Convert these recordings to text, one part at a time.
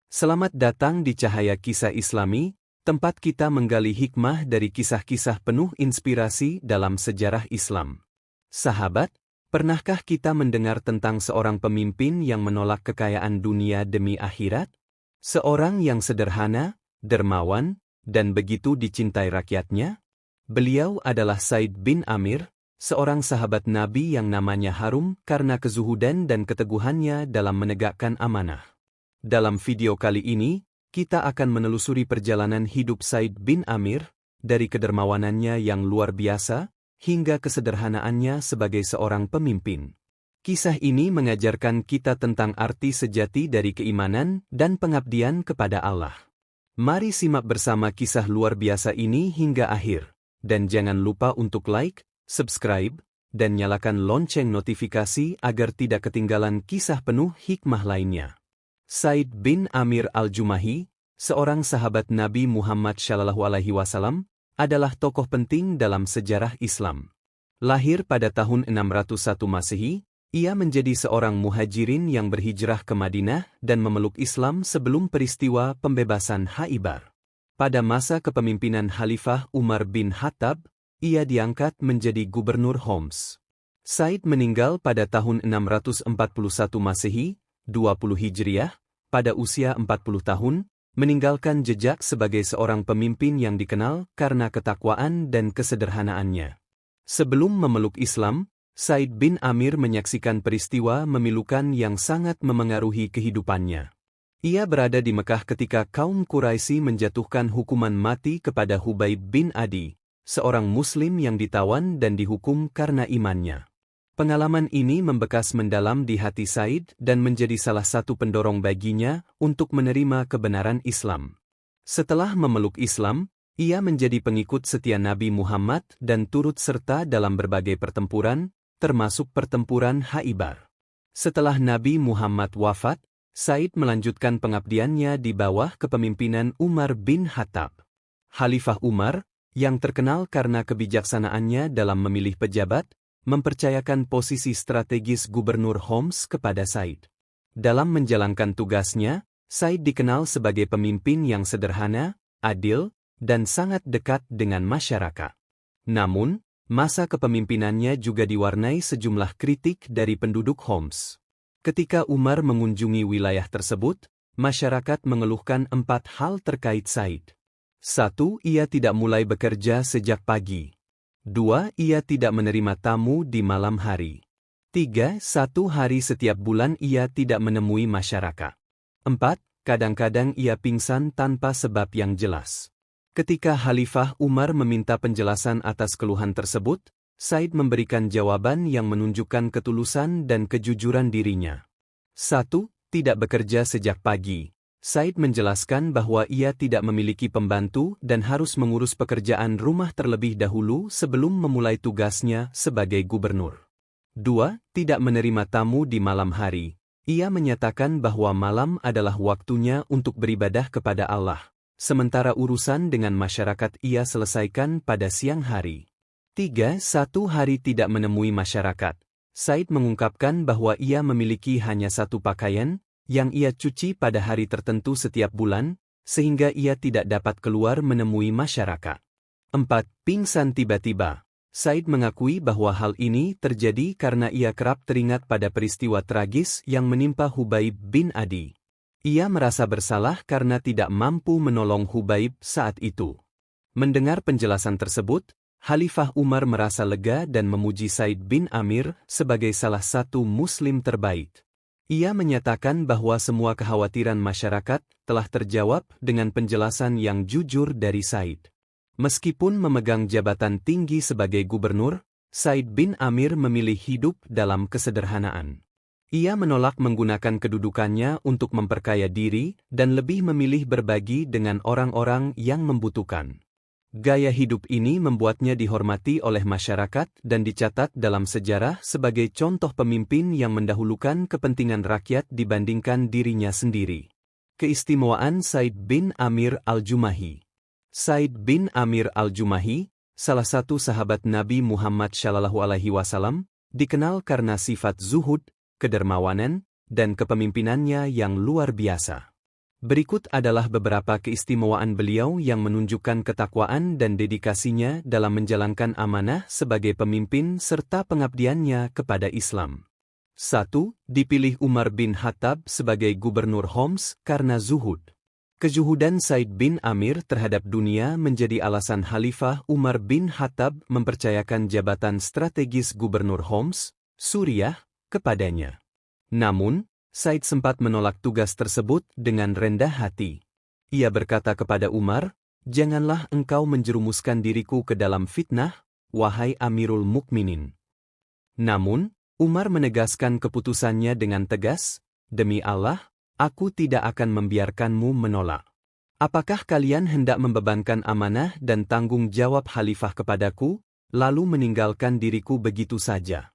Selamat datang di Cahaya Kisah Islami, tempat kita menggali hikmah dari kisah-kisah penuh inspirasi dalam sejarah Islam. Sahabat, pernahkah kita mendengar tentang seorang pemimpin yang menolak kekayaan dunia demi akhirat? Seorang yang sederhana, dermawan, dan begitu dicintai rakyatnya? Beliau adalah Said bin Amir, seorang sahabat Nabi yang namanya harum karena kezuhudan dan keteguhannya dalam menegakkan amanah. Dalam video kali ini, kita akan menelusuri perjalanan hidup Said bin Amir, dari kedermawanannya yang luar biasa, hingga kesederhanaannya sebagai seorang pemimpin. Kisah ini mengajarkan kita tentang arti sejati dari keimanan dan pengabdian kepada Allah. Mari simak bersama kisah luar biasa ini hingga akhir, dan jangan lupa untuk like, subscribe, dan nyalakan lonceng notifikasi agar tidak ketinggalan kisah penuh hikmah lainnya. Said bin Amir al-Jumahi, seorang sahabat Nabi Muhammad SAW, adalah tokoh penting dalam sejarah Islam. Lahir pada tahun 601 Masehi, ia menjadi seorang muhajirin yang berhijrah ke Madinah dan memeluk Islam sebelum peristiwa pembebasan Khaybar. Pada masa kepemimpinan Khalifah Umar bin Khattab, ia diangkat menjadi gubernur Homs. Said meninggal pada tahun 641 Masehi, 20 Hijriah, pada usia 40 tahun, meninggalkan jejak sebagai seorang pemimpin yang dikenal karena ketakwaan dan kesederhanaannya. Sebelum memeluk Islam, Said bin Amir menyaksikan peristiwa memilukan yang sangat memengaruhi kehidupannya. Ia berada di Mekah ketika kaum Quraisy menjatuhkan hukuman mati kepada Hubaib bin Adi, seorang Muslim yang ditawan dan dihukum karena imannya. Pengalaman ini membekas mendalam di hati Said dan menjadi salah satu pendorong baginya untuk menerima kebenaran Islam. Setelah memeluk Islam, ia menjadi pengikut setia Nabi Muhammad dan turut serta dalam berbagai pertempuran, termasuk pertempuran Khaybar. Setelah Nabi Muhammad wafat, Said melanjutkan pengabdiannya di bawah kepemimpinan Umar bin Khattab. Khalifah Umar, yang terkenal karena kebijaksanaannya dalam memilih pejabat, mempercayakan posisi strategis gubernur Homs kepada Said. Dalam menjalankan tugasnya, Said dikenal sebagai pemimpin yang sederhana, adil, dan sangat dekat dengan masyarakat. Namun, masa kepemimpinannya juga diwarnai sejumlah kritik dari penduduk Homs. Ketika Umar mengunjungi wilayah tersebut, masyarakat mengeluhkan 4 hal terkait Said. 1. Ia tidak mulai bekerja sejak pagi. 2. Ia tidak menerima tamu di malam hari. 3. 1 hari setiap bulan ia tidak menemui masyarakat. 4. Kadang-kadang ia pingsan tanpa sebab yang jelas. Ketika Khalifah Umar meminta penjelasan atas keluhan tersebut, Said memberikan jawaban yang menunjukkan ketulusan dan kejujuran dirinya. 1. Tidak bekerja sejak pagi. Said menjelaskan bahwa ia tidak memiliki pembantu dan harus mengurus pekerjaan rumah terlebih dahulu sebelum memulai tugasnya sebagai gubernur. 2. Tidak menerima tamu di malam hari. Ia menyatakan bahwa malam adalah waktunya untuk beribadah kepada Allah, sementara urusan dengan masyarakat ia selesaikan pada siang hari. 3. 1 hari tidak menemui masyarakat. Said mengungkapkan bahwa ia memiliki hanya 1 pakaian, yang ia cuci pada hari tertentu setiap bulan, sehingga ia tidak dapat keluar menemui masyarakat. 4. Pingsan tiba-tiba. Said mengakui bahwa hal ini terjadi karena ia kerap teringat pada peristiwa tragis yang menimpa Hubaib bin Adi. Ia merasa bersalah karena tidak mampu menolong Hubaib saat itu. Mendengar penjelasan tersebut, Khalifah Umar merasa lega dan memuji Said bin Amir sebagai salah satu Muslim terbaik. Ia menyatakan bahwa semua kekhawatiran masyarakat telah terjawab dengan penjelasan yang jujur dari Said. Meskipun memegang jabatan tinggi sebagai gubernur, Said bin Amir memilih hidup dalam kesederhanaan. Ia menolak menggunakan kedudukannya untuk memperkaya diri dan lebih memilih berbagi dengan orang-orang yang membutuhkan. Gaya hidup ini membuatnya dihormati oleh masyarakat dan dicatat dalam sejarah sebagai contoh pemimpin yang mendahulukan kepentingan rakyat dibandingkan dirinya sendiri. Keistimewaan Said bin Amir al-Jumahi. Said bin Amir al-Jumahi, salah satu sahabat Nabi Muhammad SAW, dikenal karena sifat zuhud, kedermawanan, dan kepemimpinannya yang luar biasa. Berikut adalah beberapa keistimewaan beliau yang menunjukkan ketakwaan dan dedikasinya dalam menjalankan amanah sebagai pemimpin serta pengabdiannya kepada Islam. 1. Dipilih Umar bin Khattab sebagai gubernur Homs karena zuhud. Kezuhudan Said bin Amir terhadap dunia menjadi alasan Khalifah Umar bin Khattab mempercayakan jabatan strategis gubernur Homs, Suriah, kepadanya. Namun, Said sempat menolak tugas tersebut dengan rendah hati. Ia berkata kepada Umar, "Janganlah engkau menjerumuskan diriku ke dalam fitnah, wahai Amirul Mukminin." Namun, Umar menegaskan keputusannya dengan tegas, "Demi Allah, aku tidak akan membiarkanmu menolak. Apakah kalian hendak membebankan amanah dan tanggung jawab khalifah kepadaku, lalu meninggalkan diriku begitu saja?"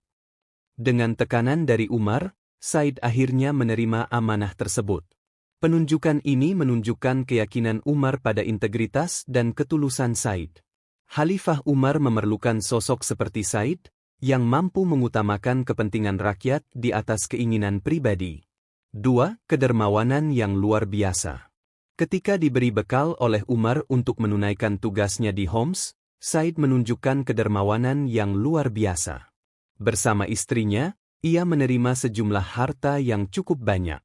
Dengan tekanan dari Umar, Said akhirnya menerima amanah tersebut. Penunjukan ini menunjukkan keyakinan Umar pada integritas dan ketulusan Said. Khalifah Umar memerlukan sosok seperti Said, yang mampu mengutamakan kepentingan rakyat di atas keinginan pribadi. 2. Kedermawanan yang luar biasa. Ketika diberi bekal oleh Umar untuk menunaikan tugasnya di Homs, Said menunjukkan kedermawanan yang luar biasa. Bersama istrinya, ia menerima sejumlah harta yang cukup banyak.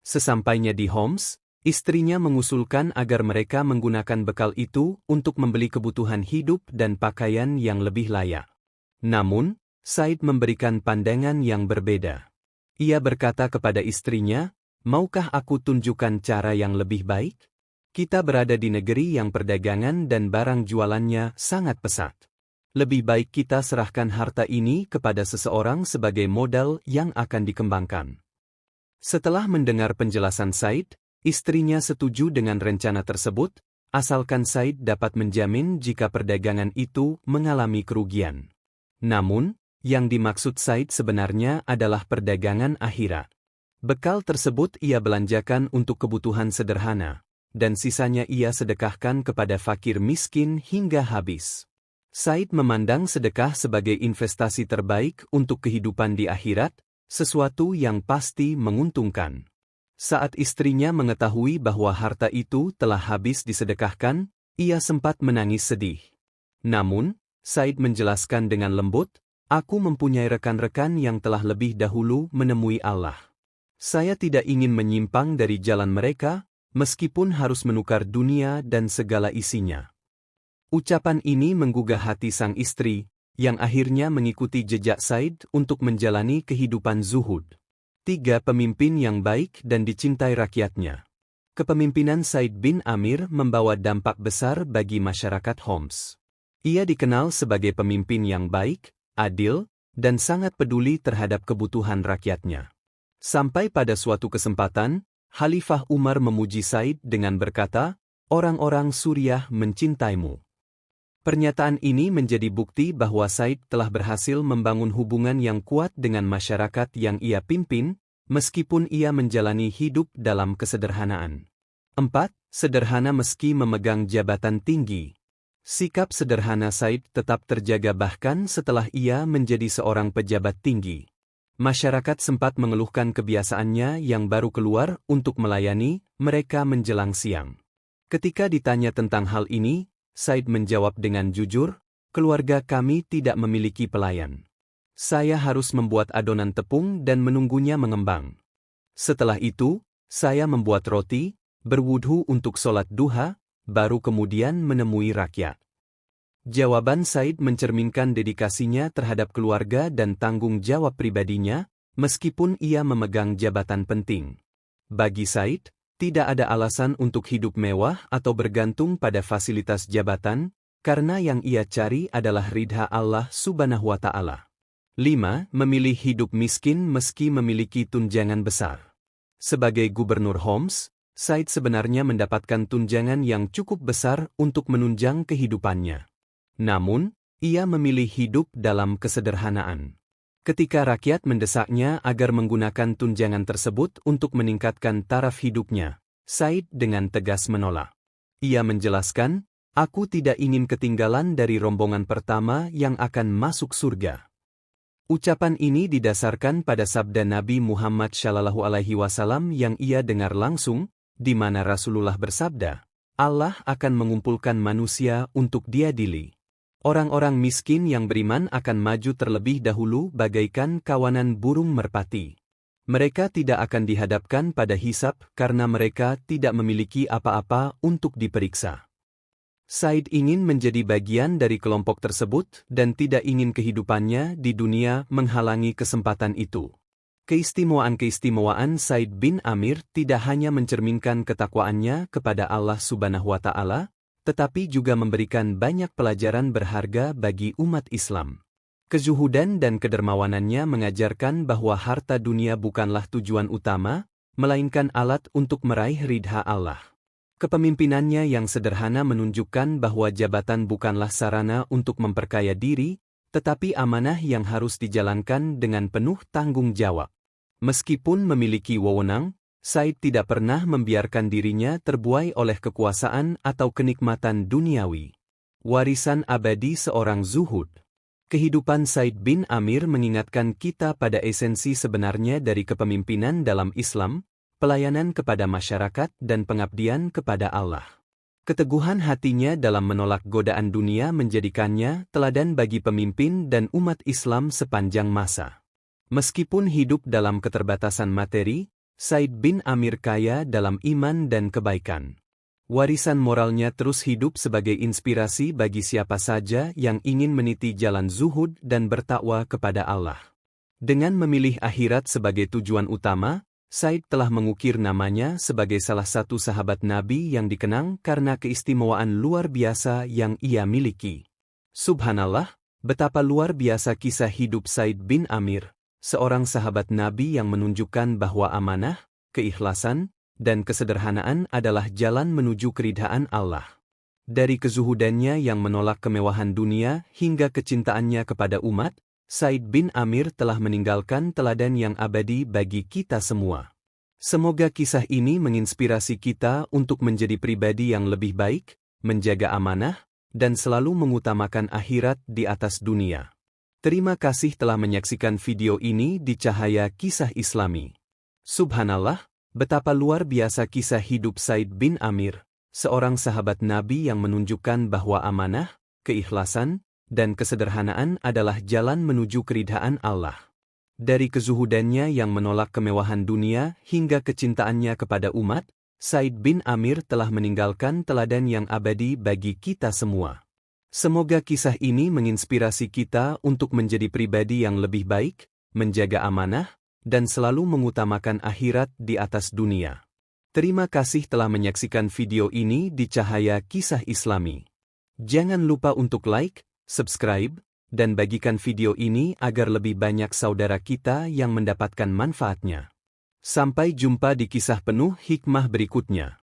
Sesampainya di Homs, istrinya mengusulkan agar mereka menggunakan bekal itu untuk membeli kebutuhan hidup dan pakaian yang lebih layak. Namun, Said memberikan pandangan yang berbeda. Ia berkata kepada istrinya, "Maukah aku tunjukkan cara yang lebih baik? Kita berada di negeri yang perdagangan dan barang jualannya sangat pesat. Lebih baik kita serahkan harta ini kepada seseorang sebagai modal yang akan dikembangkan." Setelah mendengar penjelasan Said, istrinya setuju dengan rencana tersebut, asalkan Said dapat menjamin jika perdagangan itu mengalami kerugian. Namun, yang dimaksud Said sebenarnya adalah perdagangan akhirat. Bekal tersebut ia belanjakan untuk kebutuhan sederhana, dan sisanya ia sedekahkan kepada fakir miskin hingga habis. Said memandang sedekah sebagai investasi terbaik untuk kehidupan di akhirat, sesuatu yang pasti menguntungkan. Saat istrinya mengetahui bahwa harta itu telah habis disedekahkan, ia sempat menangis sedih. Namun, Said menjelaskan dengan lembut, "Aku mempunyai rekan-rekan yang telah lebih dahulu menemui Allah. Saya tidak ingin menyimpang dari jalan mereka, meskipun harus menukar dunia dan segala isinya." Ucapan ini menggugah hati sang istri, yang akhirnya mengikuti jejak Said untuk menjalani kehidupan zuhud. 3. Pemimpin yang baik dan dicintai rakyatnya. Kepemimpinan Said bin Amir membawa dampak besar bagi masyarakat Homs. Ia dikenal sebagai pemimpin yang baik, adil, dan sangat peduli terhadap kebutuhan rakyatnya. Sampai pada suatu kesempatan, Khalifah Umar memuji Said dengan berkata, "Orang-orang Suriah mencintaimu." Pernyataan ini menjadi bukti bahwa Said telah berhasil membangun hubungan yang kuat dengan masyarakat yang ia pimpin, meskipun ia menjalani hidup dalam kesederhanaan. 4. Sederhana meski memegang jabatan tinggi. Sikap sederhana Said tetap terjaga bahkan setelah ia menjadi seorang pejabat tinggi. Masyarakat sempat mengeluhkan kebiasaannya yang baru keluar untuk melayani mereka menjelang siang. Ketika ditanya tentang hal ini, Said menjawab dengan jujur, "Keluarga kami tidak memiliki pelayan. Saya harus membuat adonan tepung dan menunggunya mengembang. Setelah itu, saya membuat roti, berwudhu untuk sholat duha, baru kemudian menemui rakyat." Jawaban Said mencerminkan dedikasinya terhadap keluarga dan tanggung jawab pribadinya, meskipun ia memegang jabatan penting. Bagi Said, tidak ada alasan untuk hidup mewah atau bergantung pada fasilitas jabatan, karena yang ia cari adalah ridha Allah Subhanahu wa Ta'ala. 5. Memilih hidup miskin meski memiliki tunjangan besar. Sebagai gubernur Homs, Said sebenarnya mendapatkan tunjangan yang cukup besar untuk menunjang kehidupannya. Namun, ia memilih hidup dalam kesederhanaan. Ketika rakyat mendesaknya agar menggunakan tunjangan tersebut untuk meningkatkan taraf hidupnya, Said dengan tegas menolak. Ia menjelaskan, "Aku tidak ingin ketinggalan dari rombongan pertama yang akan masuk surga." Ucapan ini didasarkan pada sabda Nabi Muhammad SAW yang ia dengar langsung, di mana Rasulullah bersabda, Allah akan mengumpulkan manusia untuk diadili. Orang-orang miskin yang beriman akan maju terlebih dahulu bagaikan kawanan burung merpati. Mereka tidak akan dihadapkan pada hisab karena mereka tidak memiliki apa-apa untuk diperiksa. Said ingin menjadi bagian dari kelompok tersebut dan tidak ingin kehidupannya di dunia menghalangi kesempatan itu. Keistimewaan Said bin Amir tidak hanya mencerminkan ketakwaannya kepada Allah Subhanahu wa Ta'ala, tetapi juga memberikan banyak pelajaran berharga bagi umat Islam. Kezuhudan dan kedermawanannya mengajarkan bahwa harta dunia bukanlah tujuan utama, melainkan alat untuk meraih ridha Allah. Kepemimpinannya yang sederhana menunjukkan bahwa jabatan bukanlah sarana untuk memperkaya diri, tetapi amanah yang harus dijalankan dengan penuh tanggung jawab. Meskipun memiliki wewenang, Said tidak pernah membiarkan dirinya terbuai oleh kekuasaan atau kenikmatan duniawi. Warisan abadi seorang zuhud. Kehidupan Said bin Amir mengingatkan kita pada esensi sebenarnya dari kepemimpinan dalam Islam, pelayanan kepada masyarakat dan pengabdian kepada Allah. Keteguhan hatinya dalam menolak godaan dunia menjadikannya teladan bagi pemimpin dan umat Islam sepanjang masa. Meskipun hidup dalam keterbatasan materi, Said bin Amir kaya dalam iman dan kebaikan. Warisan moralnya terus hidup sebagai inspirasi bagi siapa saja yang ingin meniti jalan zuhud dan bertakwa kepada Allah. Dengan memilih akhirat sebagai tujuan utama, Said telah mengukir namanya sebagai salah satu sahabat Nabi yang dikenang karena keistimewaan luar biasa yang ia miliki. Subhanallah, betapa luar biasa kisah hidup Said bin Amir, seorang sahabat Nabi yang menunjukkan bahwa amanah, keikhlasan, dan kesederhanaan adalah jalan menuju keridhaan Allah. Dari kezuhudannya yang menolak kemewahan dunia hingga kecintaannya kepada umat, Said bin Amir telah meninggalkan teladan yang abadi bagi kita semua. Semoga kisah ini menginspirasi kita untuk menjadi pribadi yang lebih baik, menjaga amanah, dan selalu mengutamakan akhirat di atas dunia. Terima kasih telah menyaksikan video ini di Cahaya Kisah Islami. Subhanallah, betapa luar biasa kisah hidup Said bin Amir, seorang sahabat Nabi yang menunjukkan bahwa amanah, keikhlasan, dan kesederhanaan adalah jalan menuju keridhaan Allah. Dari kezuhudannya yang menolak kemewahan dunia hingga kecintaannya kepada umat, Said bin Amir telah meninggalkan teladan yang abadi bagi kita semua. Semoga kisah ini menginspirasi kita untuk menjadi pribadi yang lebih baik, menjaga amanah, dan selalu mengutamakan akhirat di atas dunia. Terima kasih telah menyaksikan video ini di Cahaya Kisah Islami. Jangan lupa untuk like, subscribe, dan bagikan video ini agar lebih banyak saudara kita yang mendapatkan manfaatnya. Sampai jumpa di kisah penuh hikmah berikutnya.